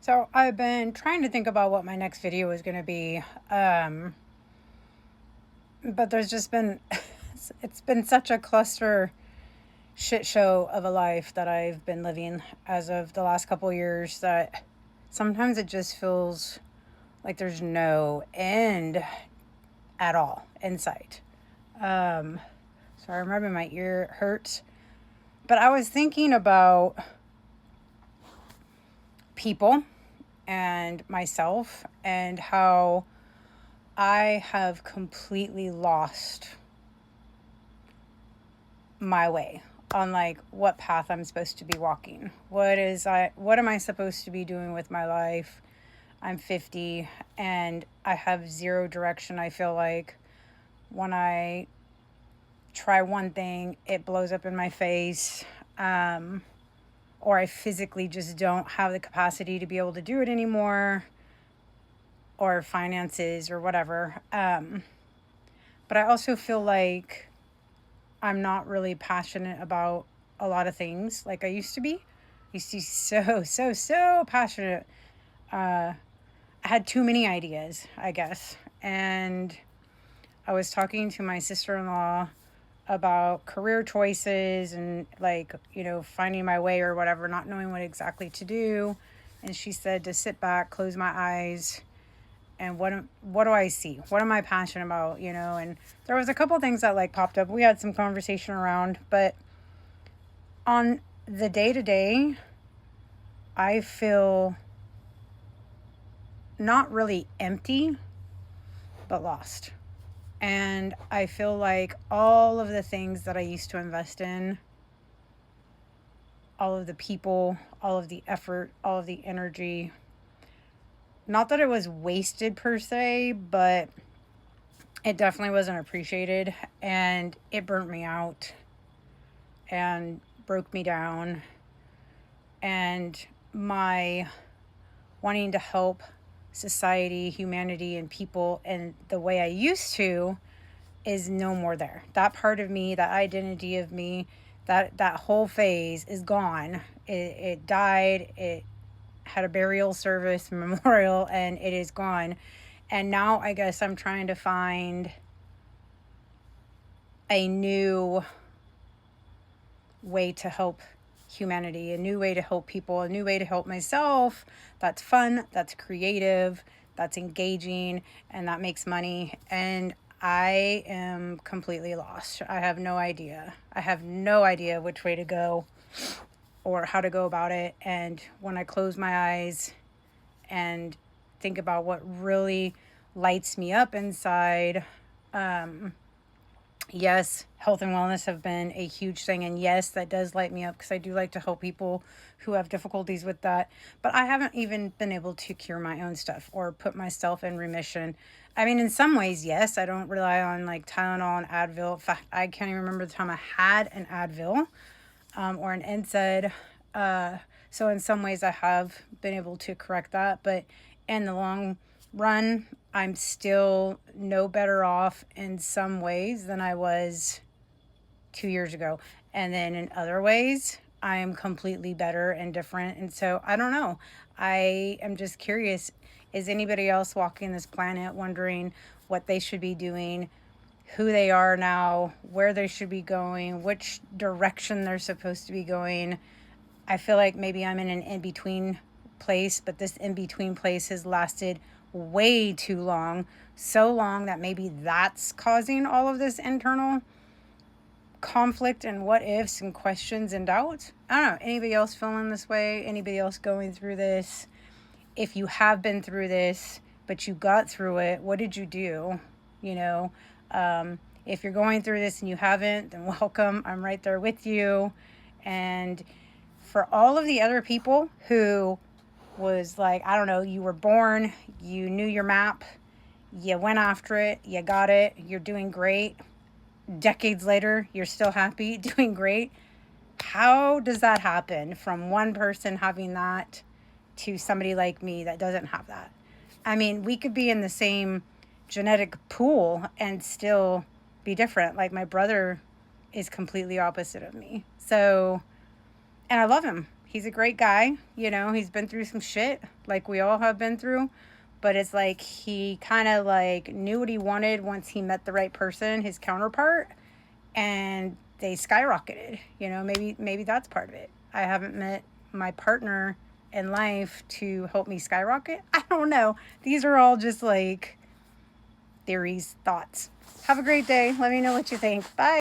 So I've been trying to think about what my next video is going to be, but there's just been it's been such a cluster shit show of a life that I've been living as of the last couple of years that sometimes it just feels like there's no end at all in sight. Um, Sorry, I'm rubbing my ear, it hurts. But I was thinking about people and myself and how I have completely lost my way on like what path I'm supposed to be walking. What am I supposed to be doing with my life? I'm 50 and I have zero direction. I feel like when I try one thing, it blows up in my face. Or I physically just don't have the capacity to be able to do it anymore, or finances or whatever. But I also feel like I'm not really passionate about a lot of things like I used to be. I used to be so passionate. I had too many ideas, I guess. And I was talking to my sister in law about career choices and finding my way or whatever, not knowing what exactly to do. And she said to sit back, close my eyes, and what do I see? What am I passionate about? And there was a couple things that like popped up. We had some conversation around, but on the day to day, I feel not really empty, but lost. And I feel like all of the things that I used to invest in, all of the people, all of the effort, all of the energy, not that it was wasted per se, but it definitely wasn't appreciated, and it burnt me out and broke me down. And my wanting to help society, humanity, and people in the way I used to is no more there. That part of me, that identity of me, that whole phase is gone. It died. It had a burial service, memorial, and it is gone. And now I guess I'm trying to find a new way to help humanity, a new way to help people, a new way to help myself that's fun, that's creative, that's engaging, and that makes money. And I am completely lost. I have no idea. I have no idea which way to go or how to go about it. And when I close my eyes and think about what really lights me up inside, yes, health and wellness have been a huge thing. And yes, that does light me up because I do like to help people who have difficulties with that. But I haven't even been able to cure my own stuff or put myself in remission. I mean, in some ways, yes, I don't rely on like Tylenol and Advil. In fact, I can't even remember the time I had an Advil or an NSAID. So in some ways, I have been able to correct that. But in the long run, I'm still no better off in some ways than I was 2 years ago. And then in other ways, I am completely better and different. And so I don't know. I am just curious. Is anybody else walking this planet wondering what they should be doing, who they are now, where they should be going, which direction they're supposed to be going? I feel like maybe I'm in an in-between place, but this in-between place has lasted way too long. So long that maybe that's causing all of this internal conflict and what ifs and questions and doubts. I don't know. Anybody else feeling this way? Anybody else going through this? If you have been through this, but you got through it, what did you do? If you're going through this and you haven't, then welcome. I'm right there with you. And for all of the other people who was like, I don't know, you were born, you knew your map, you went after it, you got it, you're doing great. Decades later, you're still happy, doing great. How does that happen from one person having that to somebody like me that doesn't have that? I mean, we could be in the same genetic pool and still be different. Like my brother is completely opposite of me. So, and I love him. he's a great guy. You know, he's been through some shit like we all have been through. But it's like he kind of like knew what he wanted once he met the right person, his counterpart, and they skyrocketed. You know, maybe that's part of it. I haven't met my partner in life to help me skyrocket. I don't know. These are all just like theories, thoughts. Have a great day. Let me know what you think. Bye.